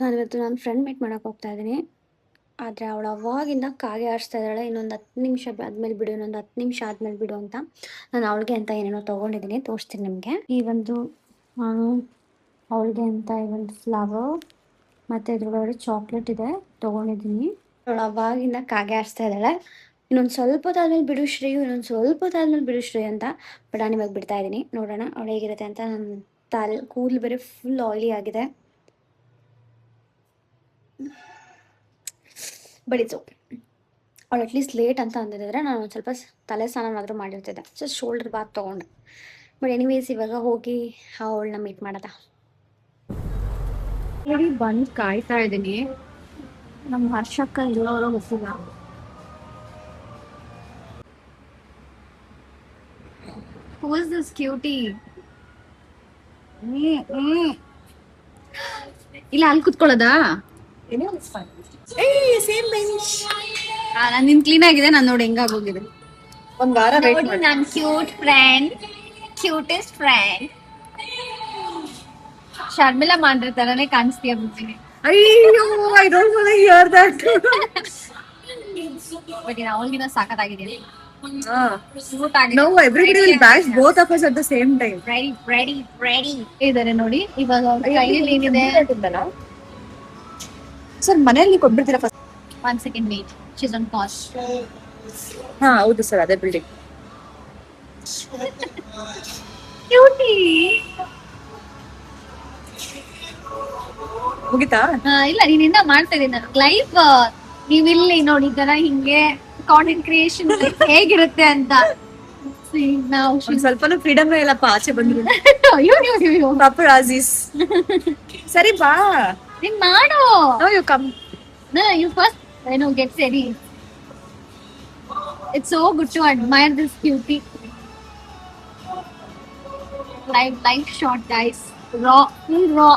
ನಾನಿವತ್ತು ನನ್ನ friend meet ಮಾಡಕ್ಕೆ ಹೋಗ್ತಾ ಇದ್ದೀನಿ. ಆದರೆ ಅವಳು ಅವಾಗಿಂದ ಕಾಗೆ ಆಡಿಸ್ತಾ ಇದ್ದಾಳೆ, ಇನ್ನೊಂದು 10 ನಿಮಿಷ ಆದಮೇಲೆ ಬಿಡು, ಇನ್ನೊಂದು 10 ನಿಮಿಷ ಆದಮೇಲೆ ಬಿಡು ಅಂತ. ನಾನು ಅವಳಿಗೆ ಅಂತ ಏನೇನೋ ತೊಗೊಂಡಿದ್ದೀನಿ, ತೋರಿಸ್ತೀನಿ ನಿಮಗೆ. ಈ ಒಂದು ನಾನು ಅವಳಿಗೆ ಅಂತ ಈ ಒಂದು ಫ್ಲವರ್ ಮತ್ತು ಇದ್ರೊಳಗಡೆ ಚಾಕ್ಲೇಟ್ ಇದೆ, ತೊಗೊಂಡಿದ್ದೀನಿ. ಅವಳು ಅವಾಗಿಂದ ಕಾಗೆ ಆಡಿಸ್ತಾ ಇದ್ದಾಳೆ, ಇನ್ನೊಂದು ಸ್ವಲ್ಪ ಹೊತ್ತಾದ್ಮೇಲೆ ಬಿಡು ಶ್ರೇಯು, ಇನ್ನೊಂದು ಸ್ವಲ್ಪ ಹೊತ್ತಾದ್ಮೇಲೆ ಬಿಡು ಶ್ರೇಯು ಅಂತ. ಬಟ್ ನಾನು ಇವಾಗ ಬಿಡ್ತಾ ಇದ್ದೀನಿ, ನೋಡೋಣ ಅವಳು ಹೇಗಿರುತ್ತೆ ಅಂತ. ನನ್ನ ಕೂದಲು ಬೇರೆ ಫುಲ್ ಆಯಿಲಿ ಆಗಿದೆ. But it's okay. ಅವಳು ಅಟ್ಲೀಸ್ಟ್ ಲೇಟ್ ಅಂತ ಅಂದಿದ್ರೆ ನಾನು ಒಂದು ಸ್ವಲ್ಪ ತಲೆ ಸ್ನಾನನಾದರೂ ಮಾಡಿರ್ತಿದ್ದೆ, ಜಸ್ಟ್ ಶೋಲ್ಡರ್ ಬಾತ್ ತೊಗೊಂಡೆ. ಬಟ್ ಎನಿವೇಸ್ ಇವಾಗ ಹೋಗಿ ಅವಳನ್ನ ಮೀಟ್ ಮಾಡೋದ. ನೋಡಿ ಬಂದು ಕಾಯ್ತಾ ಇದ್ದೀನಿ, ನಮ್ಮ ಹರ್ಷಕ್ಕ ಇರೋರು ಗೊತ್ತಿಲ್ಲ. Who is this cutie? ಇಲ್ಲ ಅಲ್ಲಿ ಕುತ್ಕೊಳ್ಳೋದಾ? ನಾನು ನಿನ್ ಕ್ಲೀನ್ ಆಗಿದೆ, ನಾನು ನೋಡಿ ಹೆಂಗಾಗೋಗಿದೆ. ಒಂದ್ ವಾರ ವೇಟ್ ಮಾಡಿ. ನನ್ನ cute friend, cutest friend Sharmila ಮಾಡ್ರ ತರನೇ ಕಾಣಿಸ್ತೀಯ ಬಿಡ್ತೀನಿ. ಅಯ್ಯೋ, I don't want to hear that. But ಇನ್ನು ಅವಳಿಗಿನ ಸಾಕತ್ತಾಗಿದೆ. No, everybody will bash both of us at the same time. Ready ಇದಾರೆ ನೋಡಿ. ಇವಾಗ ಅವ್ರ ಕೈಯಲ್ಲಿ ಏನಿದೆ? ಸರ್ ಮನೆಯಲ್ಲಿ ಕೊಟ್ಬಿಡ್ತೀರಾ first? 1 second wait, she's on pause. ಹಾ ಹೌದು ಸರ್, ಅದೇ ಬಿಲ್ಡಿಂಗ್. ಕ್ಯೂಟಿ. ಮುಗಿತಾ? ಇಲ್ಲ, ನೀನಿಂದ ಮಾಡ್ತಾ ಇದ್ದೀನಿ ನಾನು ಲೈವ್. ನೀವಿಲ್ಲಿ ನೋಡಿ ಈ ತರ ಹಿಂಗೆ ಕಾಂಟೆಂಟ್ ಕ್ರಿಯೇಷನ್ ಹೇಗಿರುತ್ತೆ ಅಂತ. ನಾವು ಒಂದ್ ಸ್ವಲ್ಪನೂ ಫ್ರೀಡಮ್ ಇಲ್ಲಪ್ಪ, ಆಚೆ ಬಂದ್ರು ಅಯ್ಯೋ ಪಾಪರಾಜಿಸ್. ಸರಿ ಬಾ, ನೀನ್ ಮಾಡು. No you come. No, you first, get ready. It's so good to admire this beauty. Live shot, guys. Raw, full raw.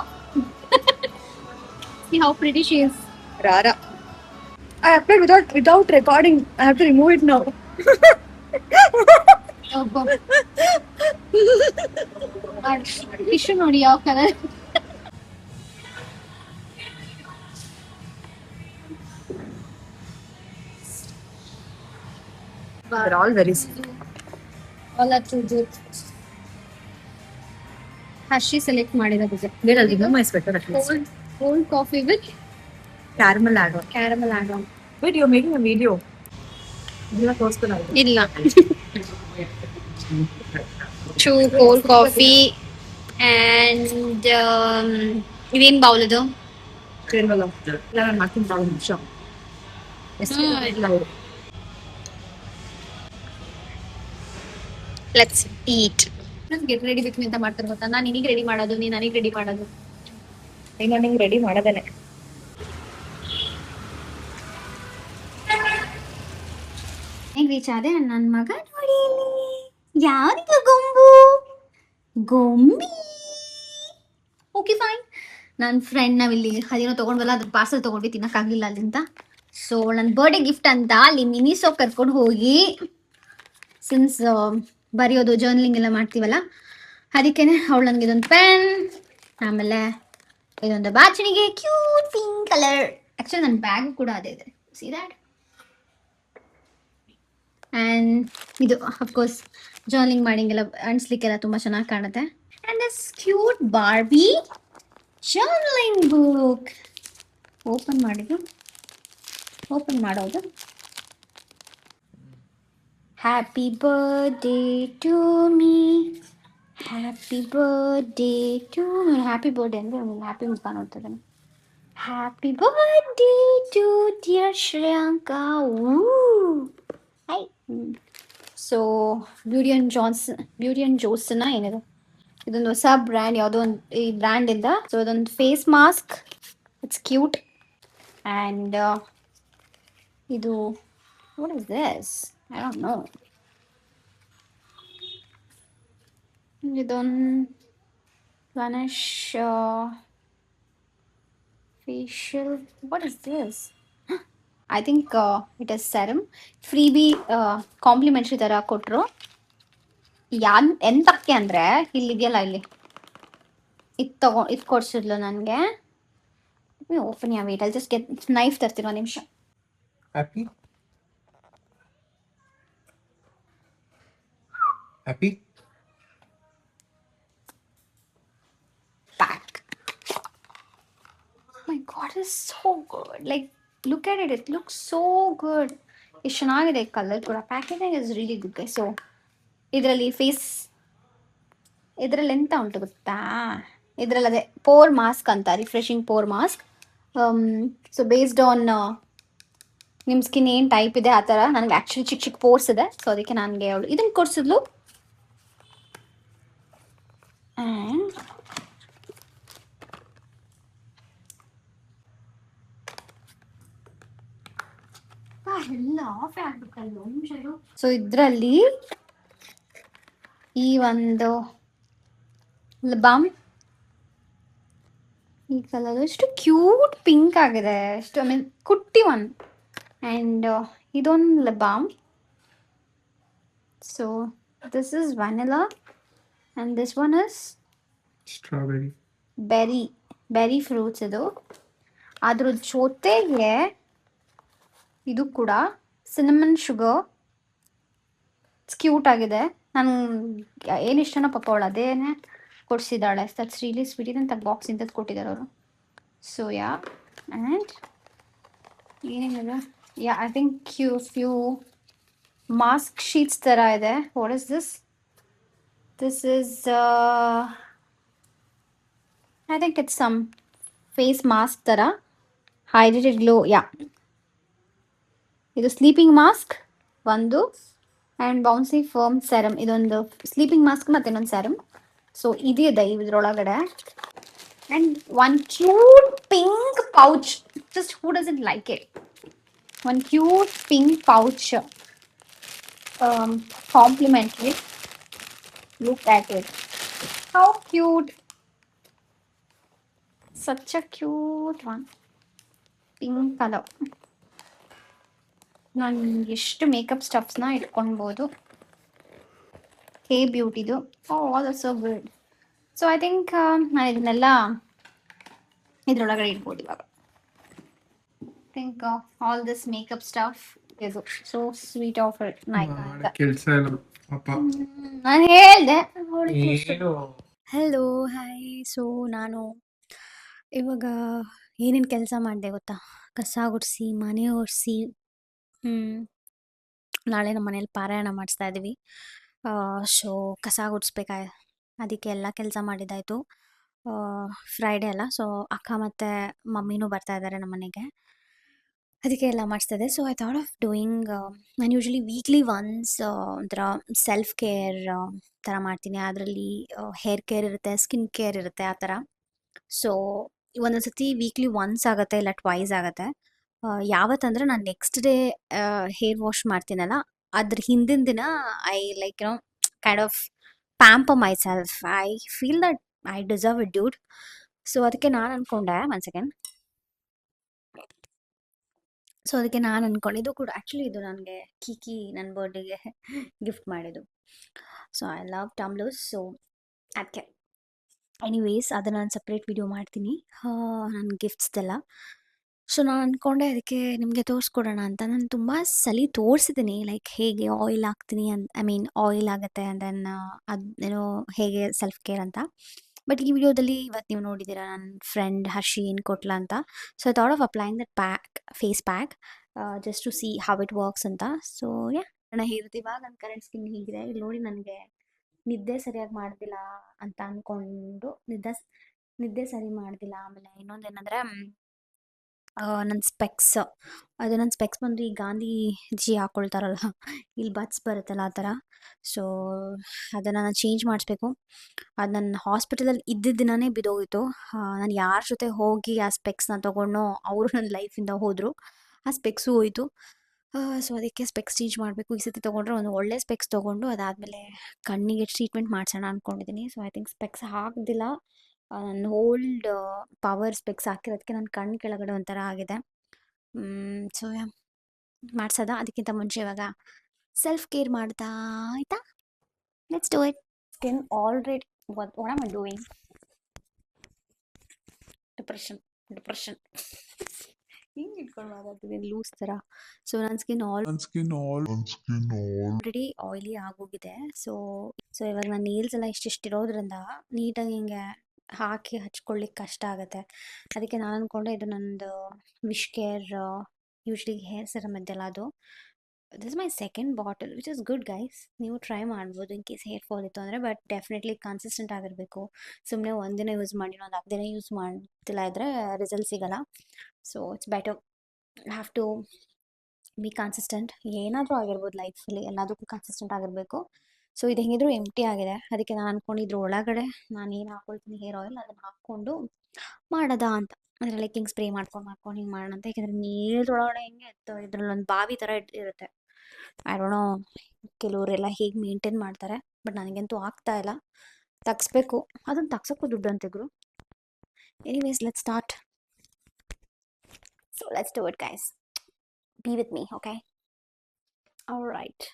See how pretty she is. Rara. I applied without recording. I have to remove it now. Oh, go. Tissue ನೋಡಿ ಯಾವ colour. They're all very sweet. All are too good. Hershey select ಮಾಡಿದ ಬುಜೆ. Wait, I'll remove my sweater at least. Cold coffee with Caramel add-on. caramel add-on. Wait, you're making a video. ಇಲ್ಲ ತೋರಿಸ್ತಾನ. ಇಲ್ಲ. 2 cold coffee and ಇದೇನ್ bowl ಇದು? ಕೇಳಲ್ಲ. ಇಲ್ಲ ನಾನು ಮಾಡ್ತೀನಿ ಒಂದು ನಿಮಿಷ. ಎಷ್ಟು ಇಲ್ಲ ಅವರು. Let's eat. ನಾನು ಗೆಟ್ ರೆಡಿ ವಿತ್ ಮೀ ಅಂತ ಮಾಡ್ತಾರೆ ಗೊತ್ತಾ? ನಾನು ನಿನಗೆ ರೆಡಿ ಮಾಡೋದು, ನೀನು ನನಗೆ ರೆಡಿ ಮಾಡೋದು. ಈಗ ನಾನು ನಿಂಗೆ ರೆಡಿ ಮಾಡೋದೇನೆ. ಹೆಂಗ್ ರೀಚ್ ಆದೆ ನನ್ನ ಮಗ ನೋಡಿ. ಯಾರಿದು ಗೊಂಬಿ? Okay fine. ನನ್ನ ಫ್ರೆಂಡ್ ನಾವಿಲ್ಲಿ ಅದೇನೋ ತೊಗೊಂಡ್ವಲ್ಲ, ಅದ್ರ ಪಾರ್ಸಲ್ ತೊಗೊಂಡು ತಿನ್ನಕ್ಕಾಗಲಿಲ್ಲ ಅಲ್ಲಿಂದ. ಸೊ ನನ್ನ ಬರ್ಡೇ ಗಿಫ್ಟ್ ಅಂತ ಅಲ್ಲಿ ಮಿನಿಸೋ ಕರ್ಕೊಂಡು ಹೋಗಿ, ಸಿನ್ಸ್ ಬರೆಯೋದು ಜರ್ನಲಿಂಗ್ ಎಲ್ಲ ಮಾಡ್ತೀವಲ್ಲ, ಅದಕ್ಕೇನೆ ಅವಳು ನನಗೆ ಇದೊಂದು ಪೆನ್, ಆಮೇಲೆ ಇದೊಂದು ಬಾಚಣಿಗೆ ಕ್ಯೂಟ್ ಪಿಂಕ್ ಕಲರ್. ಆ್ಯಕ್ಚುಲಿ ನನ್ನ ಬ್ಯಾಗ್ ಕೂಡ ಅದೇ ಇದೆ, ಸಿ ದ್ಯಾಟ್. ಆ್ಯಂಡ್ ಇದು ಅಫ್ಕೋರ್ಸ್ ಜರ್ನಲಿಂಗ್ ಮಾಡಿಂಗೆಲ್ಲ ಅಣಿಸ್ಲಿಕ್ಕೆಲ್ಲ ತುಂಬ ಚೆನ್ನಾಗಿ ಕಾಣುತ್ತೆ. And this cute Barbie journaling book. Open ಮಾಡೋದು. Happy birthday to me, happy birthday to me. Happy birthday ಅಂದರೆ ಒಂದು ಹ್ಯಾಪಿ ಮುಖ ನೋಡ್ತಿದ್ದಾನೆ. Happy birthday to dear Shreyanka. Hi. So beauty and Joseon ಏನಿದೆ, ಇದೊಂದು ಹೊಸ ಬ್ರ್ಯಾಂಡ್, ಯಾವುದೋ ಒಂದು ಈ ಬ್ರ್ಯಾಂಡಿಂದ. ಸೊ ಇದೊಂದು face mask, it's cute. And ಇದು what is this? I don't know. ಇದೊಂದು Ganesh facial. What is this? I think it is serum. Freebie complimentary ತರ ಕೊಟ್ಟರು. ಎಂತಕ್ಕೆ ಅಂದರೆ ಇಲ್ಲಿದೆಯಲ್ಲ, ಇಲ್ಲಿ ಇದು ಕೊಡ್ಸಿದ್ಲು ನನಗೆ. Open yeah wait, I just get knife ತರ್ತೀನಿ ಒಂದು ನಿಮಿಷ. Happy? Happy? Pack. My god, it's so good. Like, look at it. It looks so good. ಎಷ್ಟು ಚೆನ್ನಾಗಿದೆ ಕಲರ್ ಕೂಡ. Packaging is really good guys. So ಇದರಲ್ಲಿ ಇದರಲ್ಲಿ ಎಂತ ಉಂಟು ಗೊತ್ತಾ, ಇದರಲ್ಲಿ ಅದೇ ಪೋರ್ ಮಾಸ್ಕ್ ಅಂತ, refreshing pore mask. So based on ನಿಮ್ಮ ಸ್ಕಿನ್ ಏನು ಟೈಪ್ ಇದೆ ಆ ಥರ. ನನಗೆ ಆ್ಯಕ್ಚುಲಿ ಚಿಕ್ಕ ಚಿಕ್ಕ ಪೋರ್ಸ್ ಇದೆ, ಸೊ ಅದಕ್ಕೆ ನನಗೆ ಅವಳು ಇದನ್ನು ಕೊಡಿಸಿದ್ಲು. ಆ್ಯಂಡ್ ಎಲ್ಲ ಆಫ್ ಆಗ್ಬೇಕಲ್ಲ ನಿಮಿಷಗಳು. ಸೊ ಇದರಲ್ಲಿ ಈ ಒಂದು ಬಾಮ್ ಈ ಕಲರ್ ಎಷ್ಟು ಕ್ಯೂಟ್ ಪಿಂಕ್ ಆಗಿದೆ, ಎಷ್ಟು ಐ ಮೀನ್ ಕುಟ್ಟಿ ಒನ್. ಆ್ಯಂಡ್ ಇದೊಂದು lip balm. So this is vanilla and this one is Strawberry. Berry fruits. ಇದು ಅದ್ರ ಜೊತೆಗೆ ಇದು ಕೂಡ ಸಿನಮನ್ ಶುಗರ್. ಕ್ಯೂಟ್ ಆಗಿದೆ. ನಾನು ಏನು ಇಷ್ಟನೋ ಪಾಪ ಅವಳು ಅದೇನೆ ಕೊಡಿಸಿದ್ದಾಳೆ. That's really sweet. ಇದಂತ ಬಾಕ್ಸ್ ಇಂಥದ್ದು ಕೊಟ್ಟಿದ್ದಾರೆ ಅವರು. ಸೊ ಯಾ, ಆ್ಯಂಡ್ ಏನೇನಿದೆ, yeah I think few mask sheets ಥರ ಇದೆ. What is this? This is I think it's some face mask ಥರ, ಹೈಡ್ರೇಟೆಡ್ ಗ್ಲೋ. ಯಾ, ಇದು ಸ್ಲೀಪಿಂಗ್ ಮಾಸ್ಕ್ ಒಂದು, ಆ್ಯಂಡ್ ಬೌನ್ಸಿ ಫರ್ಮ್ ಸೆರಮ್. ಇದೊಂದು ಸ್ಲೀಪಿಂಗ್ ಮಾಸ್ಕ್ ಮತ್ತು ಇನ್ನೊಂದು serum. So ಇದಿದೆ ಇದ್ರೊಳಗಡೆ. And one cute pink pouch. Just who doesn't like it? One cute pink pouch complimentary. Look at it, how cute. Such a cute one, pink colour. ನಾನು ಎಷ್ಟು makeup ಸ್ಟಫ್ಸ್ನ ಇಟ್ಕೊಳ್ಬೋದು. ಬ್ಯೂಟಿದು. All are so good. So I think ನಾನು ಇದನ್ನೆಲ್ಲ ಇದ್ರೊಳಗಡೆ ಇಡ್ಬೋದು ಇವಾಗ. Think all this makeup stuff ಇದು ಸೊ ಸ್ವೀಟ್ ಆಫ್ ಇಟ್. ಕೆಲಸ ಇಲ್ಲ ಪಾಪ. ನಾನು ಹೇಳ್ದೆ. ಏನು ಹಲೋ ಹಾಯ್. ಸೊ ನಾನು ಇವಾಗ ಏನೇನು ಕೆಲಸ ಮಾಡಿದೆ ಗೊತ್ತಾ? ಕಸ ಗುಡಿಸಿ, ಮನೆ ಒರೆಸಿ, ನಾಳೆ ನಮ್ಮ ಮನೇಲಿ ಪಾರಾಯಣ ಮಾಡಿಸ್ತಾ ಇದ್ದೀವಿ. ಸೊ ಕಸ ಗುಡಿಸ್ಬೇಕಾ, ಅದಕ್ಕೆ ಎಲ್ಲ ಕೆಲಸ ಮಾಡಿದ್ದಾಯಿತು. ಫ್ರೈಡೇ ಅಲ್ಲ, ಸೊ ಅಕ್ಕ ಮತ್ತು ಮಮ್ಮಿನೂ ಬರ್ತಾ ಇದ್ದಾರೆ ನಮ್ಮ ಮನೆಗೆ, ಅದಕ್ಕೆ ಎಲ್ಲ ಮಾಡಿಸ್ತಾ ಇದೆ. So I thought of doing, ನಾನು ಯೂಶ್ವಲಿ ವೀಕ್ಲಿ ಒನ್ಸ್ ಒಂಥರ ಸೆಲ್ಫ್ ಕೇರ್ ಥರ ಮಾಡ್ತೀನಿ. ಅದರಲ್ಲಿ ಹೇರ್ ಕೇರ್ ಇರುತ್ತೆ, ಸ್ಕಿನ್ ಕೇರ್ ಇರುತ್ತೆ, ಆ ಥರ. ಸೊ ಒಂದೊಂದು ಸತಿ ವೀಕ್ಲಿ ಒನ್ಸ್ ಆಗುತ್ತೆ, ಇಲ್ಲ ಟ್ವೈಸ್ ಆಗುತ್ತೆ. ಯಾವತ್ತಂದ್ರೆ ನಾನು ನೆಕ್ಸ್ಟ್ ಡೇ ಹೇರ್ ವಾಶ್ ಮಾಡ್ತೀನಲ್ಲ, ಅದ್ರ ಹಿಂದಿನ ದಿನ I like kind of pamper my self. I feel that I deserve it dude. So ಅದಕ್ಕೆ ನಾನು ಅಂದ್ಕೊಂಡೆ, ಒನ್ ಸೆಕೆಂಡ್. ಸೊ ಅದಕ್ಕೆ ನಾನು ಅಂದ್ಕೊಂಡಿದ್ದು ಕೂಡ ಆ್ಯಕ್ಚುಲಿ ಇದು ನನಗೆ ಕೀಕಿ ನನ್ನ ಬರ್ಡೇಗೆ ಗಿಫ್ಟ್ ಮಾಡಿದ್ದು. So I love tumblers. So ಅದಕ್ಕೆ ಎನಿವೇಸ್ ಅದನ್ನು ನಾನು ಸಪ್ರೇಟ್ ವಿಡಿಯೋ ಮಾಡ್ತೀನಿ, ನನ್ನ ಗಿಫ್ಟ್ಸ್ದೆಲ್ಲ. ಸೊ ನಾನು ಅಂದ್ಕೊಂಡೆ ಅದಕ್ಕೆ ನಿಮಗೆ ತೋರಿಸ್ಕೊಡೋಣ ಅಂತ. ನಾನು ತುಂಬ ಸಲ ತೋರಿಸಿದ್ದೀನಿ, ಲೈಕ್ ಹೇಗೆ ಆಯಿಲ್ ಹಾಕ್ತೀನಿ ಐ ಮೀನ್ ಆಯಿಲ್ ಆಗುತ್ತೆ, ಆ್ಯಂಡ್ ದೆನ್ ಅದೇನೋ ಹೇಗೆ ಸೆಲ್ಫ್ ಕೇರ್ ಅಂತ. ಬಟ್ ಈ ವಿಡಿಯೋದಲ್ಲಿ ಇವತ್ತು ನೀವು ನೋಡಿದ್ದೀರಾ ನನ್ನ ಫ್ರೆಂಡ್ ಹರ್ಷಿ ಏನು ಕೊಟ್ಲ ಅಂತ. So I thought of applying that face pack just to see how it works ಅಂತ. ಸೊ ಯಾ, ನಾನು ಹೇಳ್ತೀವಿ ಇವಾಗ ನನ್ನ ಕರೆಂಟ್ ಸ್ಕಿನ್ ಹೀಗಿದೆ. ಇಲ್ಲಿ ನೋಡಿ, ನನಗೆ ನಿದ್ದೆ ಸರಿಯಾಗಿ ಮಾಡ್ದಿಲ್ಲ ಅಂತ ಅಂದ್ಕೊಂಡು ನಿದ್ದೆ ಸರಿ ಮಾಡ್ದಿಲ್ಲ. ಆಮೇಲೆ ಇನ್ನೊಂದೇನಂದರೆ ನನ್ನ ಸ್ಪೆಕ್ಸ್ ಬಂದು ಈ ಗಾಂಧೀಜಿ ಹಾಕ್ಕೊಳ್ತಾರಲ್ಲ, ಇಲ್ಲಿ ಬಡ್ಸ್ ಬರುತ್ತಲ್ಲ ಆ ಥರ. ಸೊ ಅದನ್ನು ನಾನು ಚೇಂಜ್ ಮಾಡಿಸ್ಬೇಕು. ಅದು ನನ್ನ ಹಾಸ್ಪಿಟಲಲ್ಲಿ ಇದ್ದಿದ್ದ ದಿನವೇ ಬಿದ್ದೋಗಿತ್ತು. ನಾನು ಯಾರ ಜೊತೆ ಹೋಗಿ ಆ ಸ್ಪೆಕ್ಸ್ನ ತೊಗೊಂಡು ಅವರು ನನ್ನ ಲೈಫಿಂದ ಹೋದರು, ಆ ಸ್ಪೆಕ್ಸು ಹೋಯಿತು. ಸೊ ಅದಕ್ಕೆ ಸ್ಪೆಕ್ಸ್ ಚೇಂಜ್ ಮಾಡಬೇಕು. ಈ ಸತಿ ತೊಗೊಂಡ್ರೆ ಒಂದು ಒಳ್ಳೆ ಸ್ಪೆಕ್ಸ್ ತೊಗೊಂಡು ಅದಾದಮೇಲೆ ಕಣ್ಣಿಗೆ ಟ್ರೀಟ್ಮೆಂಟ್ ಮಾಡಿಸೋಣ ಅಂದ್ಕೊಂಡಿದ್ದೀನಿ. ಸೊ ಐ ಥಿಂಕ್ ಸ್ಪೆಕ್ಸ್ ಹಾಕ್ದಿಲ್ಲ, ನನ್ನ ಓಲ್ಡ್ ಪವರ್ ಸ್ಪೆಕ್ಸ್ ಹಾಕಿರೋದಕ್ಕೆ ನನ್ನ ಕಣ್ಣು ಕೆಳಗಡೆ ಒಂಥರ ಆಗಿದೆ. ಸೊ ಮಾಡ್ಸೋದ, ಅದಕ್ಕಿಂತ ಮುಂಚೆ ಇವಾಗ ಸೆಲ್ಫ್ ಕೇರ್ ಮಾಡ್ತಾ ಆಯಿತಾ. Let's do it. Skin already what am I doing? Depression depression. ಹಿಂಗೆ ಇಟ್ಕೊಂಡು ಮಾತಾಡ್ತಿದ್ದೀನಿ ಲೂಸ್ ಥರ. ಸೊ ನನ್ನ ಸ್ಕಿನ್ ಆಲ್ರೆಡಿ ಆಯಿಲಿ ಆಗೋಗಿದೆ. ಸೊ ಇವಾಗ ನಾನು ನೇಲ್ಸ್ ಎಲ್ಲ ಇಷ್ಟಿರೋದ್ರಿಂದ ನೀಟಾಗಿ ಹಿಂಗೆ ಹಾಕಿ ಹಚ್ಕೊಳ್ಳಿಕ್ಕೆ ಕಷ್ಟ ಆಗುತ್ತೆ. ಅದಕ್ಕೆ ನಾನು ಅಂದ್ಕೊಂಡೆ ಇದು ನಂದು wish care usually hair serum ಇದೆಯಲ್ಲ ಅದು. This is my second bottle which is good guys. ನೀವು ಟ್ರೈ ಮಾಡ್ಬೋದು ಇನ್ ಕೇಸ್ ಹೇರ್ ಫಾಲ್ ಇತ್ತು ಅಂದರೆ. ಬಟ್ ಡೆಫಿನೆಟ್ಲಿ ಕನ್ಸಿಸ್ಟೆಂಟ್ ಆಗಿರಬೇಕು. ಸುಮ್ಮನೆ ಒಂದಿನ ಯೂಸ್ ಮಾಡಿ ಒಂದು 10 ದಿನ ಯೂಸ್ ಮಾಡ್ತಿಲ್ಲ ಇದ್ದರೆ ರಿಸಲ್ಟ್ ಸಿಗಲ್ಲ. So it's better have to be consistent. ಏನಾದರೂ ಆಗಿರ್ಬೋದು ಲೈಫಲ್ಲಿ ಎಲ್ಲದಕ್ಕೂ ಕನ್ಸಿಸ್ಟೆಂಟ್ ಆಗಿರಬೇಕು. ಸೊ ಇದು ಹೆಂಗಿದ್ರು ಎಂಟಿ ಆಗಿದೆ. ಅದಕ್ಕೆ ನಾನು ಅಂದ್ಕೊಂಡಿದ್ರು ಒಳಗಡೆ ನಾನು ಏನು ಹಾಕ್ಕೊಳ್ತೀನಿ ಹೇರ್ ಆಯಿಲ್ ಅದನ್ನು ಹಾಕ್ಕೊಂಡು ಮಾಡೋದಾ ಅಂತ. ಅದರಲ್ಲಿ ಹಿಂಗೆ ಸ್ಪ್ರೇ ಮಾಡ್ಕೊಂಡು ಹಿಂಗೆ ಮಾಡೋಣ ಅಂತ. ಯಾಕೆಂದರೆ ನೀರೊಳಗಡೆ ಹೆಂಗೆ ಇದ್ರಲ್ಲಿ ಒಂದು ಬಾವಿ ಥರ ಇರುತ್ತೆ. ಐ ಡೋಂಟ್ ನೋ ಕೆಲವರೆಲ್ಲ ಹೇಗೆ ಮೇಂಟೈನ್ ಮಾಡ್ತಾರೆ. ಬಟ್ ನನಗಂತೂ ಆಗ್ತಾ ಇಲ್ಲ. ತೆಗ್ಸ್ಬೇಕು. ಅದನ್ನು ತೆಗ್ಸೋಕ್ಕೂ ದುಡ್ಡು ಅಂತಿದ್ರು. Anyways let's start. So let's do it guys. Be with me okay. All right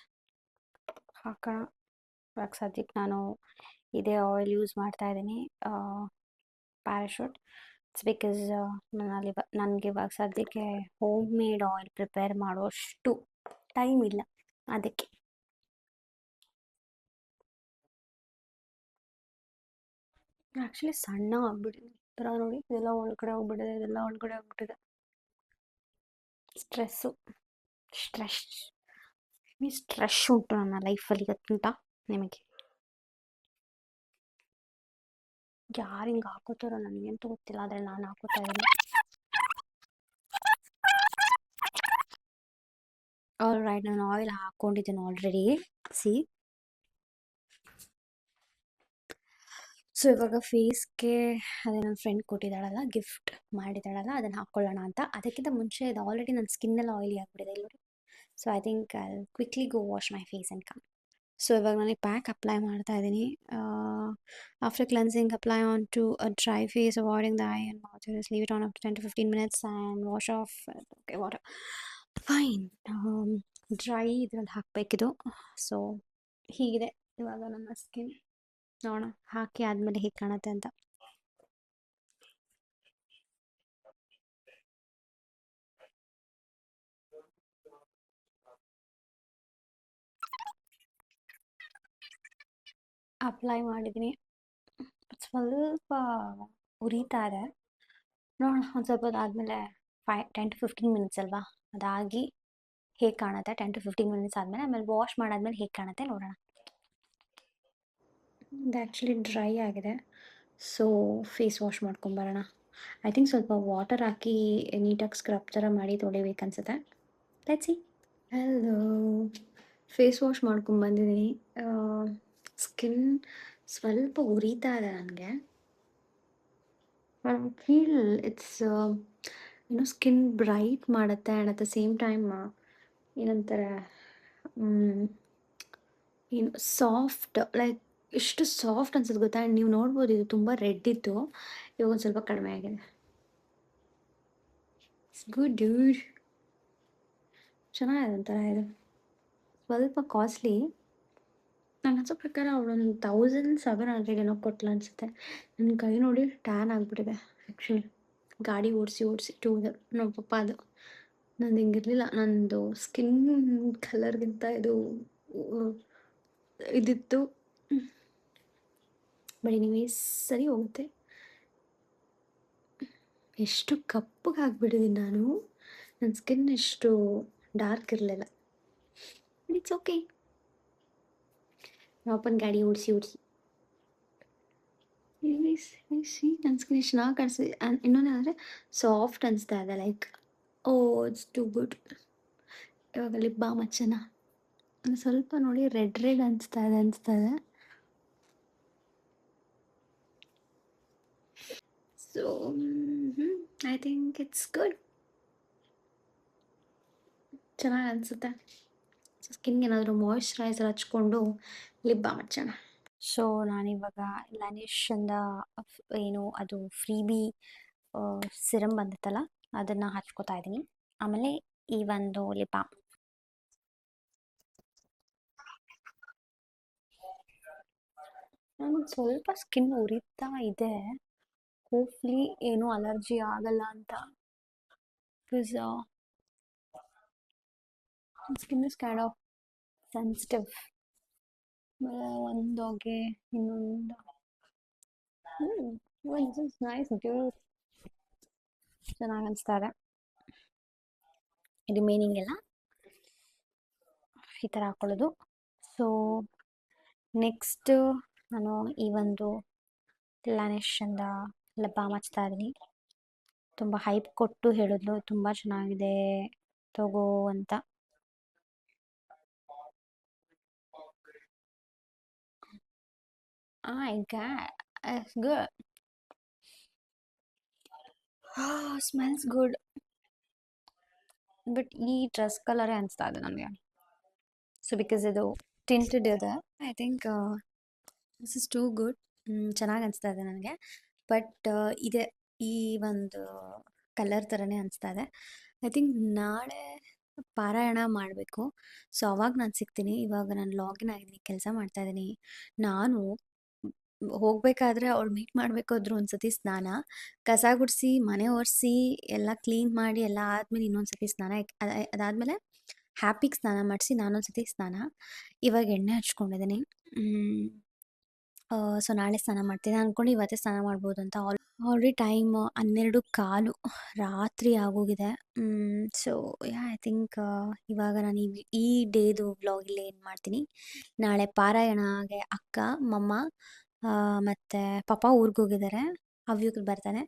ಹಾಕೋಣ. ಇವಾಗ ಸದ್ಯಕ್ಕೆ ನಾನು ಇದೇ ಆಯಿಲ್ ಯೂಸ್ ಮಾಡ್ತಾ ಇದ್ದೀನಿ, ಪ್ಯಾರಾಶೂಟ್. ಇಟ್ಸ್ ಬಿಕಾಸ್ ನನಗೆ ಇವಾಗ ಸದ್ಯಕ್ಕೆ ಹೋಮ್ ಮೇಡ್ ಆಯಿಲ್ ಪ್ರಿಪೇರ್ ಮಾಡೋಷ್ಟು ಟೈಮ್ ಇಲ್ಲ. ಅದಕ್ಕೆ ಆ್ಯಕ್ಚುಲಿ ಸಣ್ಣ ಆಗ್ಬಿಟ್ಟಿದೆ ಈ ಥರ ನೋಡಿ. ಇದೆಲ್ಲ ಒಳಗಡೆ ಹೋಗ್ಬಿಟ್ಟಿದೆ. ಸ್ಟ್ರೆಸ್ ಉಂಟು ನನ್ನ ಲೈಫಲ್ಲಿ ಗೊತ್ತುಂಟಾ ನಿಮಗೆ. ಯಾರು ಹಿಂಗೆ ಹಾಕೋತಾರೋ ನನಗಂತೂ ಗೊತ್ತಿಲ್ಲ, ಆದರೆ ನಾನು ಹಾಕೋತಾ ಇದ್ದೀನಿ. ಆಲ್ರೈಟ್ ನಾನು ಆಯಿಲ್ ಹಾಕ್ಕೊಂಡಿದ್ದೀನಿ ಆಲ್ರೆಡಿ. ಸೊ ಇವಾಗ ಫೇಸ್ಗೆ ಅದೇ ನನ್ನ ಫ್ರೆಂಡ್ ಕೊಟ್ಟಿದ್ದಾಳಲ್ಲ, ಗಿಫ್ಟ್ ಮಾಡಿದ್ದಾಳಲ್ಲ, ಅದನ್ನು ಹಾಕ್ಕೊಳ್ಳೋಣ ಅಂತ. ಅದಕ್ಕಿಂತ ಮುಂಚೆ ಇದು ಆಲ್ರೆಡಿ ನನ್ನ ಸ್ಕಿನ್ನೆಲ್ಲ ಆಯಿಲಿ ಆಗಿಬಿಟ್ಟಿದೆ ಇಲ್ಲಿ. So I think I quickly go wash my face and come. So ಇವಾಗ ನನಗೆ ಪ್ಯಾಕ್ ಅಪ್ಲೈ ಮಾಡ್ತಾ ಇದ್ದೀನಿ. After cleansing apply on to a dry face avoiding the eye and mouth. Leave it on up to 10 to 15 minutes and wash off. Okay water fine. Dry ಇದ್ರಲ್ಲಿ ಹಾಕಬೇಕಿದು. So ಹೀಗಿದೆ ಇವಾಗ ನನ್ನ skin. ನೋಡೋಣ ಹಾಕಿ ಆದಮೇಲೆ ಹೇಗೆ ಕಾಣುತ್ತೆ ಅಂತ. ಅಪ್ಲೈ ಮಾಡಿದ್ದೀನಿ. ಸ್ವಲ್ಪ ಉರಿತಾ ಇದೆ. ನೋಡೋಣ ಒಂದು ಸ್ವಲ್ಪ ಅದಾದಮೇಲೆ 10 to 15 minutes ಅಲ್ವಾ, ಅದಾಗಿ ಹೇಗೆ ಕಾಣುತ್ತೆ 10 to 15 minutes ಆಮೇಲೆ ವಾಶ್ ಮಾಡಾದ್ಮೇಲೆ ಹೇಗೆ ಕಾಣುತ್ತೆ ನೋಡೋಣ. ಇದು ಆ್ಯಕ್ಚುಲಿ ಡ್ರೈ ಆಗಿದೆ. ಸೊ ಫೇಸ್ ವಾಶ್ ಮಾಡ್ಕೊಂಬರೋಣ. ಐ ಥಿಂಕ್ ಸ್ವಲ್ಪ ವಾಟರ್ ಹಾಕಿ ನೀಟಾಗಿ ಸ್ಕ್ರಬ್ ಥರ ಮಾಡಿ ತೊಳಿಬೇಕನ್ಸುತ್ತೆ. Let's see. Hello, face wash ಮಾಡ್ಕೊಂಬಂದಿದ್ದೀನಿ. ಸ್ಕಿನ್ ಸ್ವಲ್ಪ ಉರಿತಾ ಇದೆ ನನಗೆ. I feel it's skin bright ಮಾಡುತ್ತೆ and at the same time ಏನಂತಾರೆ ಸಾಫ್ಟ್, ಲೈಕ್ ಎಷ್ಟು ಸಾಫ್ಟ್ ಅನ್ಸುತ್ತೆ ಗೊತ್ತಾ. ಆ್ಯಂಡ್ ನೀವು ನೋಡ್ಬೋದು ಇದು ತುಂಬ ರೆಡ್ ಇತ್ತು, ಇವಾಗ ಒಂದು ಸ್ವಲ್ಪ ಕಡಿಮೆ ಆಗಿದೆ. It's good dude. ಚೆನ್ನಾಗಿದೆ ಒಂಥರ. ಇದು ಸ್ವಲ್ಪ ಕಾಸ್ಟ್ಲಿ. ನನ್ನ ಅನ್ಸೋ ಪ್ರಕಾರ ಅವಳೊಂದು 1700 ಏನೋ ಕೊಟ್ಲ ಅನಿಸುತ್ತೆ. ನನ್ನ ಕೈ ನೋಡಿ ಟ್ಯಾನ್ ಆಗಿಬಿಟ್ಟಿದೆ ಆ್ಯಕ್ಚುಲಿ. ಗಾಡಿ ಓಡಿಸಿ ಟೂ ವೀಲರ್ ನಮ್ಮ ಪಪ್ಪ ಅದು. ನಂದು ಹಿಂಗಿರಲಿಲ್ಲ. ನಂದು ಸ್ಕಿನ್ ಕಲರ್ಗಿಂತ ಇದಿತ್ತು. ಬಟ್ ಎನಿವೇಸ್ ಸರಿ ಹೋಗುತ್ತೆ. ಎಷ್ಟು ಕಪ್ಪಗೆ ಆಗಿಬಿಟ್ಟಿದ್ದೀನಿ ನಾನು. ನನ್ನ ಸ್ಕಿನ್ ಎಷ್ಟು ಡಾರ್ಕ್ ಇರಲಿಲ್ಲ. It's okay. ಅಪ್ಪನ ಗಾಡಿ ಓಡಿಸಿ ನನ್ನ ಸ್ಕಿನ್ ಎಷ್ಟು ಚೆನ್ನಾಗಿ ಕಾಣಿಸ್ತಿದೆ. ಇನ್ನೊಂದು ಅಂದರೆ ಸಾಫ್ಟ್ ಅನಿಸ್ತಾ ಇದೆ. Like it's too good. ಇವಾಗ ಲಿಪ್ ಬಾಮ್ ಹಚ್ಚೋಣ. ಒಂದು ಸ್ವಲ್ಪ ನೋಡಿ ರೆಡ್ ಅನಿಸ್ತಾ ಇದೆ. So I think it's good. ಚೆನ್ನಾಗಿ ಅನಿಸುತ್ತೆ. ಸೊ ಸ್ಕಿನ್ಗೆ ಏನಾದರೂ ಮಾಯಿಶ್ಚರೈಸರ್ ಹಚ್ಕೊಂಡು ಲಿಪ್ ಬಾಮ್ ಹಚ್ಚೋಣ. ಸೊ ನಾನಿವಾಗ ಲ್ಯಾನಿಷಿಂದ ಏನು ಅದು ಫ್ರೀಬಿ ಸಿರಮ್ ಬಂದಿತ್ತಲ್ಲ ಅದನ್ನು ಹಚ್ಕೋತಾ ಇದ್ದೀನಿ. ಆಮೇಲೆ ಈ ಒಂದು ಲಿಪ್ ಬಾಮ್. ನನಗೆ ಸ್ವಲ್ಪ ಸ್ಕಿನ್ ಉರಿತಾ ಇದೆ. ಹೋಪ್ಫುಲಿ ಏನೂ ಅಲರ್ಜಿ ಆಗಲ್ಲ ಅಂತ. Because skin is kind of sensitive. ಒಂದು ಹೊಗೆ ಇನ್ನೊಂದು ದಿಸ್ ಇಸ್ ನೈಸ್ ಡ್ಯೂಡ್. ಚೆನ್ನಾಗಿ ಅನಿಸ್ತಾ ಇದೆ. ರಿಮೈನಿಂಗ್ ಎಲ್ಲ ಈ ಥರ ಹಾಕೊಳ್ಳೋದು. ಸೊ ನೆಕ್ಸ್ಟ್ ನಾನು ಈ ಒಂದು ಲ್ಯಾನಿಷಿಂದ ಲಿಪ್ ಬಾಮ್ ಹಚ್ತಾ ಇದ್ದೀನಿ. ತುಂಬ ಹೈಪ್ ಕೊಟ್ಟು ಹೇಳಿದ್ಲು ತುಂಬ ಚೆನ್ನಾಗಿದೆ ತಗೋ ಅಂತ. It's good. Smells good. But ಈ ಡ್ರೆಸ್ ಕಲರೇ ಅನಿಸ್ತಾ ಇದೆ ನನಗೆ. ಸೊ ಬಿಕಾಸ್ ಇದು ಟಿಂಟೆಡ್ ಇದೆ. I think this is too good. ಚೆನ್ನಾಗಿ ಅನಿಸ್ತಾ ಇದೆ ನನಗೆ. ಬಟ್ ಇದೆ ಈ ಒಂದು ಕಲರ್ ಥರನೇ ಅನಿಸ್ತಾ ಇದೆ. ಐ ಥಿಂಕ್ ನಾಳೆ ಪಾರಾಯಣ ಮಾಡಬೇಕು. ಸೊ ಅವಾಗ ನಾನು ಸಿಗ್ತೀನಿ. ಇವಾಗ ನಾನು ಲಾಗಿನ್ ಆಗಿದ್ದೀನಿ, ಕೆಲಸ ಮಾಡ್ತಾಯಿದ್ದೀನಿ. ನಾನು ಹೋಗಬೇಕಾದ್ರೆ ಅವಳು ಮೀಟ್ ಮಾಡಬೇಕಾದ್ರೂ ಒಂದು ಸತಿ ಸ್ನಾನ, ಕಸ ಗುಡಿಸಿ ಮನೆ ಒರೆಸಿ ಎಲ್ಲ ಕ್ಲೀನ್ ಮಾಡಿ ಎಲ್ಲ ಆದಮೇಲೆ ಇನ್ನೊಂದು ಸತಿ ಸ್ನಾನ, ಅದಾದಮೇಲೆ ಹ್ಯಾಪಿಗೆ ಸ್ನಾನ ಮಾಡಿಸಿ ನಾನೊಂದು ಸತಿ ಸ್ನಾನ. ಇವಾಗ ಎಣ್ಣೆ ಹಚ್ಕೊಂಡಿದ್ದೀನಿ. ಸೊ ನಾಳೆ ಸ್ನಾನ ಮಾಡ್ತೀನಿ ಅಂದ್ಕೊಂಡು ಇವತ್ತೇ ಸ್ನಾನ ಮಾಡ್ಬೋದು ಅಂತ. ಆಲ್ರೆಡಿ ಟೈಮ್ 12:15 ರಾತ್ರಿ ಆಗೋಗಿದೆ. ಸೊ ಐ ಥಿಂಕ್ ಇವಾಗ ನಾನು ಈ ಡೇದು ವ್ಲಾಗ್ ಏನು ಮಾಡ್ತೀನಿ. ನಾಳೆ ಪಾರಾಯಣಗೆ ಅಕ್ಕ, ಮಮ್ಮ ಮತ್ತು ಪಾಪ ಊರಿಗೆ ಹೋಗಿದ್ದಾರೆ. ಅವ್ಯುಗ್ ಬರ್ತಾನೆ.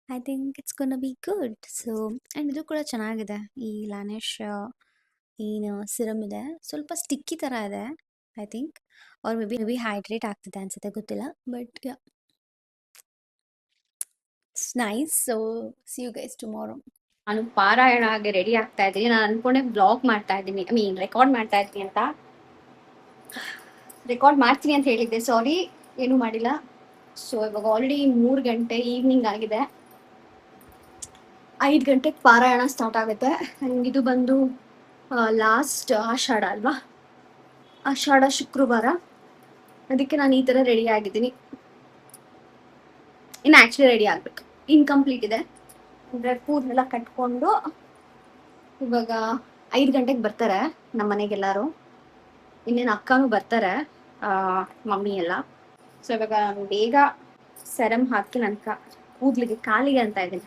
I think it's ಗೋನ be good. So and ಇದು ಕೂಡ ಚೆನ್ನಾಗಿದೆ. ಈ ಲ್ಯಾನಿಷ್ ಏನು ಸಿರಮ್ ಇದೆ, ಸ್ವಲ್ಪ ಸ್ಟಿಕ್ಕಿ ಥರ ಇದೆ I think. Or maybe hydrate ಆಗ್ತಿದೆ ಅನಿಸುತ್ತೆ, ಗೊತ್ತಿಲ್ಲ. But it's nice. So see you guys tomorrow. ನಾನು ಪಾರಾಯಣಗೆ ರೆಡಿ ಆಗ್ತಾ ಇದ್ದೀನಿ. ನಾನು ಅನ್ಕೊಂಡೆ ಬ್ಲಾಗ್ ಮಾಡ್ತಾ ಇದ್ದೀನಿ, ಐ ಮೀನ್ ರೆಕಾರ್ಡ್ ಮಾಡ್ತಾ ಇದ್ದೀನಿ ಅಂತ. ರೆಕಾರ್ಡ್ ಮಾಡ್ತೀನಿ ಅಂತ ಹೇಳಿದ್ದೆ, ಸಾರಿ, ಏನೂ ಮಾಡಿಲ್ಲ. ಸೊ ಇವಾಗ ಆಲ್ರೆಡಿ 3 ಗಂಟೆ ಈವ್ನಿಂಗ್ ಆಗಿದೆ. 5 ಗಂಟೆಗೆ ಪಾರಾಯಣ ಸ್ಟಾರ್ಟ್ ಆಗುತ್ತೆ. ಇದು ಬಂದು ಲಾಸ್ಟ್ ಆಷಾಢ ಅಲ್ವಾ, ಆಷಾಢ ಶುಕ್ರವಾರ. ಅದಕ್ಕೆ ನಾನು ಈ ಥರ ರೆಡಿ ಆಗಿದ್ದೀನಿ. ಇನ್ನು ಆ್ಯಕ್ಚುಲಿ ರೆಡಿ ಆಗಬೇಕು, ಇನ್ಕಂಪ್ಲೀಟ್ ಇದೆ. ಅಂದರೆ ಕೂದಲೆಲ್ಲ ಕಟ್ಕೊಂಡು ಇವಾಗ 5 ಗಂಟೆಗೆ ಬರ್ತಾರೆ ನಮ್ಮ ಮನೆಗೆಲ್ಲರೂ. ಇನ್ನೇನು ಅಕ್ಕನೂ ಬರ್ತಾರೆ, ಮಮ್ಮಿ ಎಲ್ಲ. ಸೊ ಇವಾಗ ನಾನು ಬೇಗ ಸೆರಮ್ ಹಾಕಿ ನನ್ನ ಕೂದಲಿಗೆ ಕಾಲಿಗೆ ಅಂತ ಇದ್ದೀನಿ,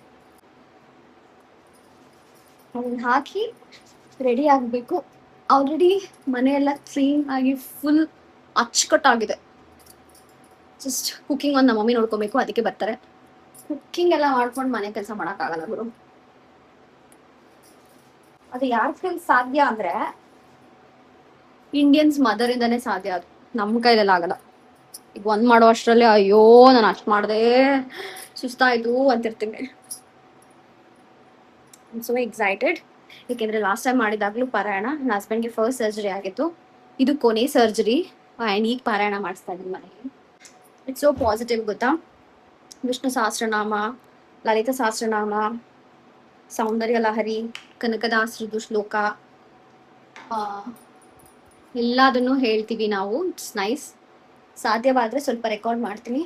ಅದನ್ನ ಹಾಕಿ ರೆಡಿ ಆಗಬೇಕು. ಆಲ್ರೆಡಿ ಮನೆಯೆಲ್ಲ ಕ್ಲೀನ್ ಆಗಿ ಫುಲ್ ಅಚ್ಚುಕಟ್ಟಾಗಿದೆ. ಜಸ್ಟ್ ಕುಕಿಂಗ್ ಒಂದು ನಮ್ಮ ಮಮ್ಮಿ ನೋಡ್ಕೊಬೇಕು, ಅದಕ್ಕೆ ಬರ್ತಾರೆ. ಕುಕ್ಕಿಂಗ್ ಎಲ್ಲ ಮಾಡ್ಕೊಂಡು ಮನೆ ಕೆಲಸ ಮಾಡೋಕ್ಕಾಗಲ್ಲ ಗುರು. ಅದು ಯಾರ ಕೈಲಿ ಸಾಧ್ಯ ಅಂದರೆ ಇಂಡಿಯನ್ಸ್ ಮದರಿಂದನೇ ಸಾಧ್ಯ. ಅದು ನಮ್ಮ ಕೈಲೆಲ್ಲ ಆಗಲ್ಲ. ಈಗ ಒಂದು ಮಾಡೋ ಅಷ್ಟರಲ್ಲಿ ಅಯ್ಯೋ ನಾನು ಅಷ್ಟು ಮಾಡಿದೆ, ಸುಸ್ತಾಯಿತು ಅಂತಿರ್ತೀನಿ. ಸೊ ಎಕ್ಸೈಟೆಡ್, ಏಕೆಂದರೆ ಲಾಸ್ಟ್ ಟೈಮ್ ಮಾಡಿದಾಗಲೂ ಪಾರಾಯಣ ನನ್ನ ಹಸ್ಬೆಂಡ್ಗೆ ಫಸ್ಟ್ ಸರ್ಜರಿ ಆಗಿತ್ತು. ಇದು ಕೊನೆ ಸರ್ಜರಿ ಆ್ಯಂಡ್ ಈಗ ಪಾರಾಯಣ ಮಾಡಿಸ್ತಾ ಇದ್ದೀನಿ ಮನೆಗೆ. ಇಟ್ಸ್ ಸೋ ಪಾಸಿಟಿವ್ ಗೊತ್ತಾ. ವಿಷ್ಣು ಸಹಸ್ರನಾಮ, ಲಲಿತ ಸಹಸ್ರನಾಮ, ಸೌಂದರ್ಯ ಲಹರಿ, ಕನಕದಾಸರದು ಶ್ಲೋಕ ಎಲ್ಲದನ್ನು ಹೇಳ್ತೀವಿ ನಾವು. It's nice. ಸಾಧ್ಯವಾದರೆ ಸ್ವಲ್ಪ ರೆಕಾರ್ಡ್ ಮಾಡ್ತೀನಿ.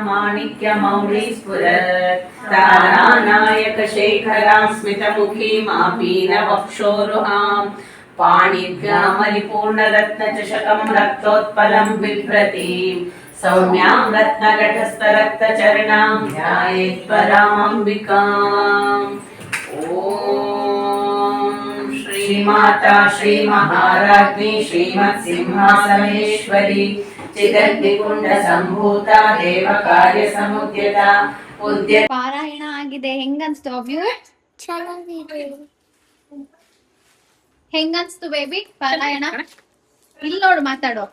ಮಾಣಿಕ್ಯ ಮೌಳಿ ಸ್ಫುರತ್ ತಾರಾನಾಯಕ ಶೇಖರಾಂ ಸ್ಮಿತಮುಖಿ ಮಾಪೀನ ವಕ್ಷೋರುಹಾಂ ಪಾಣಿಭ್ಯಾಮರಿಪೂರ್ಣ ರತ್ನ ಚಷಕಂ ರಕ್ತೋತ್ಪಲಂ ಬಿಭ್ರತೀಂ ಸೌಮ್ಯಾಂ ರತ್ನಘಟಸ್ಥ ರಕ್ತ ಚರಣಾಂ ಧ್ಯಾಯೇತ್ ಪರಾಮಂಬಿಕಾಂ. ಓಂ ಶ್ರೀಮಾತಾ ಶ್ರೀ ಮಹಾರಾಜ್ಞಿ ಶ್ರೀಮತ್ ಸಿಂಹಾಸನೇಶ್ವರಿ ಚಿದಗ್ನಿಕುಂಡ ಸಂಭೂತ ದೇವ ಕಾರ್ಯ ಸಮುದ್ಯತ ಉದ್ಯ. ಪಾರಾಯಣ ಆಗಿದೆ. ಹೆಂಗನ್ಸ್ತು ಅವ್ಯೂ? ಹೆಂಗನ್ಸ್ತು ಬೇಬಿ ಪಾರಾಯಣ? ಇಲ್ಲಿ ನೋಡು, ಮಾತಾಡೋ.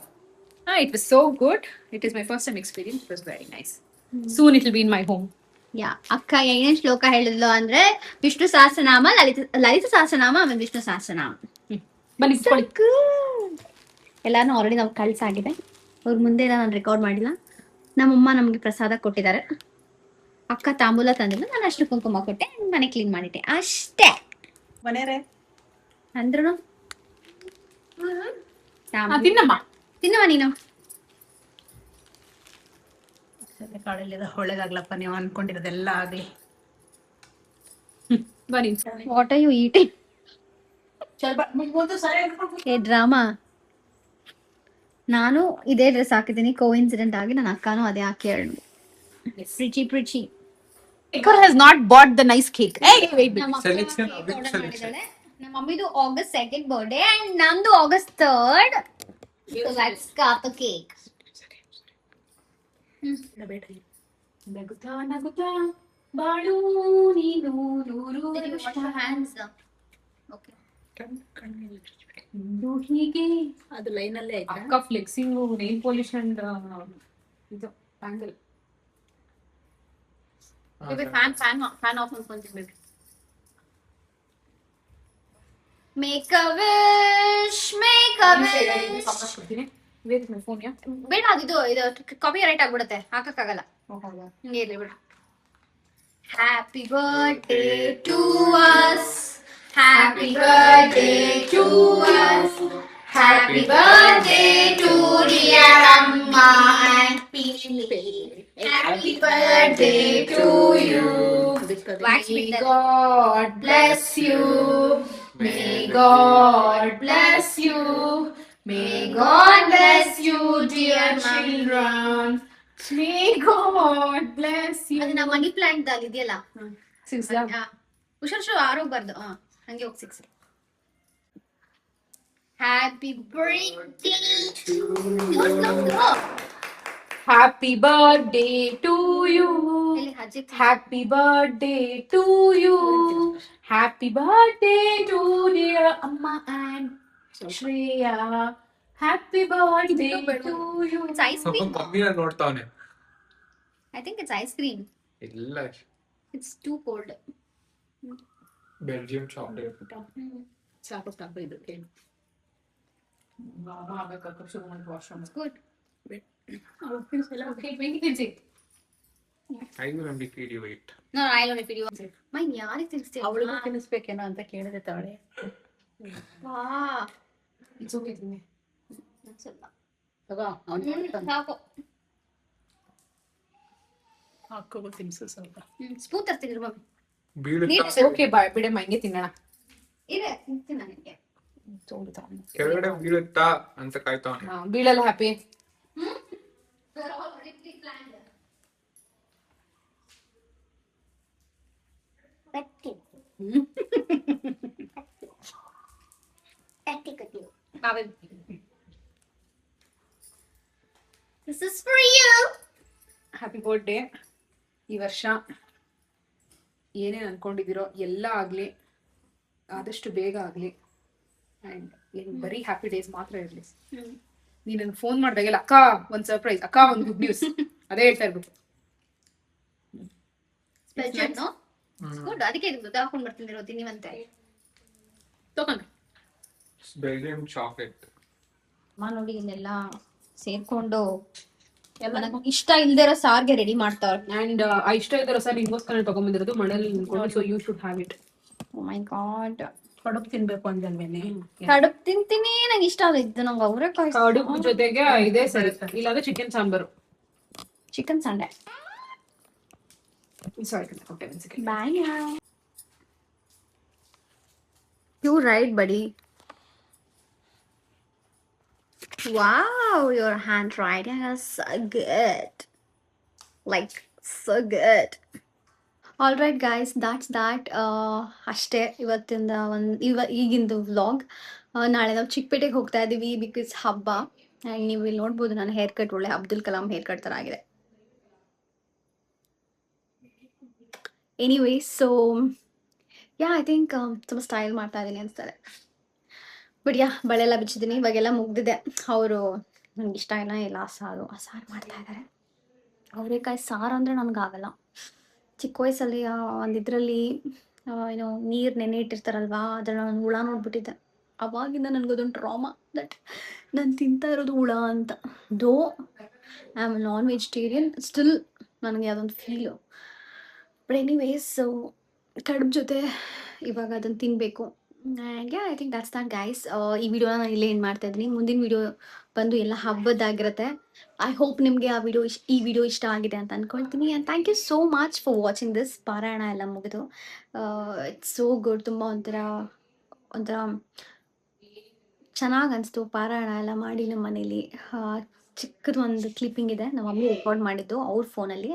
It was so good. It is my first time experience. It was very nice. Soon it will be in my home. ಯಾ, ಅಕ್ಕ ಏನೇನು ಶ್ಲೋಕ ಹೇಳಿದ್ಲು ಅಂದ್ರೆ ವಿಷ್ಣು ಸಹಸ್ರನಾಮ, ಲಲಿತ ಸಹಸ್ರನಾಮ, ಆಮೇಲೆ ವಿಷ್ಣು ಸಹಸ್ರನಾಮ. ಬನ್ನಿ ಎಲ್ಲಾನು ಆಲ್ರೆಡಿ ನಾವು ಕಳ್ಸಾಗಿದೆ. ಅವ್ರ ಮುಂದೆ ನಾನು ರೆಕಾರ್ಡ್ ಮಾಡಿಲ್ಲ. ನಮ್ಮಮ್ಮ ನಮಗೆ ಪ್ರಸಾದ ಕೊಟ್ಟಿದ್ದಾರೆ. ಅಕ್ಕ ತಾಂಬೂಲ ತಂದಿಲ್ಲ, ನಾನು ಅಷ್ಟು ಕುಂಕುಮ ಕೊಟ್ಟೆ, ಮನೆ ಕ್ಲೀನ್ ಮಾಡಿಟ್ಟೆ ಅಷ್ಟೇ. ಮನೆಯರೇ ಅಂದ್ರೂ ತಿನ್ನಮ್ಮ ತಿನ್ನವ ನೀನು. ಕಾಡಲ್ಲಿರೋ ಒಳ್ಳೇದಾಗ್ಲಪ್ಪ, ನೀವು ಅನ್ಕೊಂಡಿರೋದೆಲ್ಲ ಆಗ್ಲಿ. ಬನ್ನಿ. What are you eating? ಏ ಡ್ರಾಮಾ, ನಾನು ಇದೇ ಡ್ರೆಸ್ ಹಾಕಿದ್ದೀನಿ, ಕೋಇನ್ಸಿಡೆಂಟ್ ಆಗಿ ನನ್ನ ಅಕ್ಕನೂ ಅದೇ ಹಾಕಿ ಹೇಳು. ಪ್ರಿಚಿ Ekar has not bought the nice cake. Hey, wait. ನಮ್ಮ ಅಕ್ಕ Selection, cake big order selection. ಮಾಡಿದಾಳೆ. ನಮ್ಮ ಮಮ್ಮಿದು August 2nd ಬರ್ಡೇ ಅಂಡ್ ನಂದು August 3rd. So let's cut the cake. ನಗುತ್ತಾ ನಗುತ್ತಾ ಬಾಳು ನೀನು ನೂರು Then you wash your hands. Okay. ಇಂದು ಹೀಗೆ ಅದು ಲೈನಲ್ಲೇ ಆಯ್ತಾ? ಅಕ್ಕ ಫ್ಲೆಕ್ಸಿಂಗ್ ನೇಲ್ ಪಾಲಿಶ್ ಅಂಡ್ ಇದು ಬ್ಯಾಂಗಲ್. ಫ್ಯಾನ್ ಆಫ್ ಮಾಡ್ಕೊಂತೀನಿ. Make a wish, make a wish. ಕೊಡ್ತೀನಿ. Where my phone. ಯಾ ಬೇಡ, ಇದು ಕಾಪಿ ರೈಟ್ ಆಗ್ಬಿಡುತ್ತೆ, ಹಾಕಕ್ಕಾಗಲ್ಲ. ಹಿಂಗೆ ಇರ್ಲಿ ಬಿಡು. Happy birthday to us. Happy birthday to us. Happy birthday to dear Amma and Pili. Happy birthday to you. Wax May bitter. God bless you. May God bless you. May God bless you, dear children. May God bless you. ಅದು ನಮ್ಮ money plant ಅಲ್ಲಿ ಇದೆಯಲ್ಲ, Six. ಹುಷಾರು ಆರೋಗ್ಬಾರ್ದು. ಹಂಗೆ ಹೋಗಿ 6. Happy birthday to Happy birthday to you. ಅಜ್ಜಿ. Happy birthday to you. Happy birthday to dear Amma and Shreya. Happy birthday to you. It's ice cream. ಮಮ್ಮಿನ ನೋಡ್ತಾವನೆ. I think it's ice cream. ಇಲ್ಲ, It's too cold. Belgium chocolate. ಸಾಕು ಇದಕ್ಕೆ. ಶುರು ಮಾಡಿ washroom. Good. Okay, make it easy. I will only feed you it. No, I'll only feed you. Main ಯಾರಿಗೆ ತಿನ್ನಿಸ್ತೀವಿ? ಅವಳಿಗೂ ತಿನ್ನಿಸ್ಬೇಕೇನೋ ಅಂತ ಕೇಳಿದೆ ತಾಳೆ. ವಾ, It's okay. ಅನ್ಸಲ್ಲ. ತಗೋ ಅವ್ನು ಸಾಕು. ಹಾಕೋದು ತಿನ್ಸು ಸ್ವಲ್ಪ. ಸ್ಪೂನ್ ತರ್ತೀನಿ ಮಮ್ಮಿ. ಬೀಳುತ್ತಾ Okay, ಬಿಡೆ ಮಂಗೆ ತಿನ್ನೋಣ. ಇದೆ, ತಿಂತೀನಿ ನನಗೆ. ಕೆಳಗಡೆ ಬೀಳುತ್ತಾ ಅಂತ ಕಾಯ್ತಾವನೆ. ಬೀಳಲ್ಲ happy. They're already pre-planned. This is for you. Happy birthday. ಈ ವರ್ಷ ಏನೇನು ಅನ್ಕೊಂಡಿದ್ದೀರೋ ಎಲ್ಲ ಆಗಲಿ, ಆದಷ್ಟು ಬೇಗ ಆಗಲಿ, ಆ್ಯಂಡ್ ಬರೀ ಹ್ಯಾಪಿ ಡೇಸ್ ಮಾತ್ರ ಇರಲಿ. ನೀನು ನನಗೆ ಫೋನ್ ಮಾಡಿದಾಗೆಲ್ಲ ಅಕ್ಕ ಒಂದು ಸರ್ಪ್ರೈಸ್, ಅಕ್ಕ ಒಂದು ಗುಡ್ ನ್ಯೂಸ್, ಅದೇ ಹೇಳ್ತಾ ಇರ್ಬೇಕು. Special, no? Good. ಅದಕ್ಕೆ ಇದು ಹಾಕೊಂಡು ಬರ್ತೀನಿ ತಿನ್ನಿವಂತೆ. ತಗೊಂಡು ಬೆಲ್ಜಿಯಂ ಚಾಕ್ಲೇಟ್. ಅಮ್ಮ ನೋಡಿ ಇಲ್ಲೆಲ್ಲ ಸೇರ್ಕೊಂಡು ನನಗೆ ಇಷ್ಟ ಇಲ್ದೇ ಇರೋ ಸಾರ್ಗೆ ರೆಡಿ ಮಾಡ್ತಾವ್ರೆ. ಆ್ಯಂಡ್ ಇಷ್ಟ ಇದ್ದಾರೋ ಸರ್ ನಿಗೋಸ್ಕರ ತಗೊಂಡ್ಬಂದಿರೋದು ಮನೇಲಿ ನಿಂತ್ಕೊಂಡು, so you should have it. Oh my God, ಕಡುಬು ತಿನ್ಬೇಕು ಅಂದಲ್ವೇನೆ. ಕಡುಬು ತಿಂತೀನಿ, ನಂಗೆ ಇಷ್ಟ ಆಗಿದ್ದು. ನಂಗೆ ಅವರೆಕಾಯಿ ಕಡುಬು ಜೊತೆಗೆ ಇದೇ ಸರಿ, ಇಲ್ಲಾಂದ್ರೆ chicken sambar. Chicken Sunday. Bye now. You right, buddy. Wow, your handwriting is so good. Like, so good. All right, guys, that's that. ಅಷ್ಟೇ ಇವತ್ತಿಂದ ಈಗಿಂದು ವ್ಲಾಗ್. ನಾಳೆ ನಾವು ಚಿಕ್ಕಪೇಟೆಗೆ ಹೋಗ್ತಾ ಇದ್ದೀವಿ ಬಿಕಾಸ್ ಹಬ್ಬ. ಆ್ಯಂಡ್ ನೀವು ಇಲ್ಲಿ ನೋಡ್ಬೋದು ನನ್ನ ಹೇರ್ ಕಟ್ ಒಳ್ಳೆ ಅಬ್ದುಲ್ ಕಲಾಂ ಹೇರ್ ಕಟ್ ಥರ ಆಗಿದೆ. ಎನಿವೇಸ್, ಸೊ ಐ ಥಿಂಕ್ ತುಂಬ ಸ್ಟೈಲ್ ಮಾಡ್ತಾ ಇದ್ದೀನಿ ಅನಿಸ್ತದೆ. ಬಟ್ ಬಳೆ ಎಲ್ಲ ಬಿಚ್ಚಿದ್ದೀನಿ, ಇವಾಗೆಲ್ಲ ಮುಗ್ದಿದೆ. ಅವರು ನನಗೆ ಇಷ್ಟ ಇಲ್ಲ ಸಾರು ಮಾಡ್ತಾ ಇದ್ದಾರೆ. ಅವರೆಕಾಯಿ ಸಾರು ಅಂದರೆ ನನಗಾಗಲ್ಲ. ಚಿಕ್ಕ ವಯಸ್ಸಲ್ಲಿ ಒಂದಿದ್ರಲ್ಲಿ ಏನೋ ನೀರು ನೆನೆ ಇಟ್ಟಿರ್ತಾರಲ್ವಾ, ಅದನ್ನು ನಾನು ಹುಳ ನೋಡ್ಬಿಟ್ಟಿದ್ದೆ. ಅವಾಗಿಂದ ನನಗದೊಂದು ಟ್ರಾಮಾ ದಟ್ ನಾನು ತಿಂತಾ ಇರೋದು ಹುಳ ಅಂತ. Though I am non vegetarian, still ನನಗೆ ಅದೊಂದು ಫೀಲು. ಬಟ್ ಎನಿವೇಸ್, ಕಡುಬು ಜೊತೆ ಇವಾಗ ಅದನ್ನು ತಿನ್ನಬೇಕು. And I think that's that guys. ಈ ವಿಡಿಯೋನ ನಾನು ಇಲ್ಲೇ ಏನು ಮಾಡ್ತಾ ಇದ್ದೀನಿ. ಮುಂದಿನ ವಿಡಿಯೋ ಬಂದು ಎಲ್ಲ ಹಬ್ಬದ್ದಾಗಿರುತ್ತೆ. ಐ ಹೋಪ್ ನಿಮಗೆ ಈ ವಿಡಿಯೋ ಇಷ್ಟ ಆಗಿದೆ ಅಂತ ಅಂದ್ಕೊಳ್ತೀನಿ. And thank you so much for watching this. ಪಾರಾಯಣ ಎಲ್ಲ ಮುಗಿದು ಇಟ್ಸ್ ಸೋ ಗುಡ್. ತುಂಬ ಒಂಥರ ಚೆನ್ನಾಗಿ ಅನಿಸ್ತು ಪಾರಾಯಣ ಎಲ್ಲ ಮಾಡಿ ನಮ್ಮ ಮನೇಲಿ. ಚಿಕ್ಕದು ಒಂದು ಕ್ಲಿಪ್ಪಿಂಗ್ ಇದೆ, ನಮ್ಮ ಮಮ್ಮಿ ರೆಕಾರ್ಡ್ ಮಾಡಿದ್ದು ಅವ್ರ ಫೋನಲ್ಲಿ.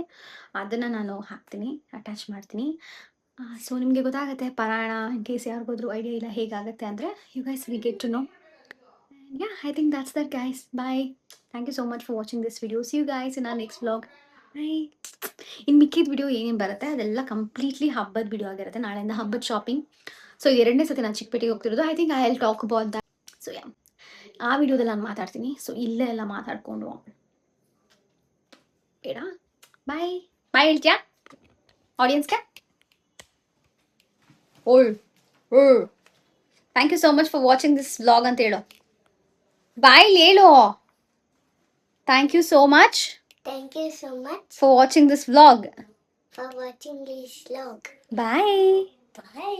ಅದನ್ನು ನಾನು ಹಾಕ್ತೀನಿ, ಅಟ್ಯಾಚ್ ಮಾಡ್ತೀನಿ. ಸೊ ನಿಮಗೆ ಗೊತ್ತಾಗುತ್ತೆ ಪಾರಾಯಣ ಇನ್ ಕೇಸ್ ಯಾರಿಗಾದ್ರೂ ಐಡಿಯಾ ಇಲ್ಲ ಹೇಗಾಗುತ್ತೆ ಅಂದರೆ you guys we get to know. Yeah I think that's that guys. Bye. Thank you so much for watching this video. See you guys in our next vlog. Bye. ಇನ್ನು ಮಿಕ್ಕಿದ video ಏನೇನು ಬರುತ್ತೆ ಅದೆಲ್ಲ completely ಹಬ್ಬದ video ಆಗಿರುತ್ತೆ. ನಾಳೆಯಿಂದ ಹಬ್ಬದ shopping. So 2ನೇ ಸತಿ ನಾನು ಚಿಕ್ಕಪೇಟೆಗೆ ಹೋಗ್ತಿರೋದು. I think I will talk about that. So yeah ಆ ವಿಡಿಯೋದಲ್ಲಿ ನಾನು ಮಾತಾಡ್ತೀನಿ. ಸೊ ಇಲ್ಲೇ ಎಲ್ಲ ಮಾತಾಡಿಕೊಂಡು ಬೇಡ. ಬಾಯ್ ಬಾಯ್ ಹೇಳ್ತೀಯಾ ಆಡಿಯನ್ಸ್ಗೆ? ಓಳ್ thank you so much for watching this vlog ಅಂತ ಹೇಳು. ಬಾಯ್ ಹೇಳು. Thank you so much Thank you so much for watching this vlog. for watching this vlog. Bye. Bye.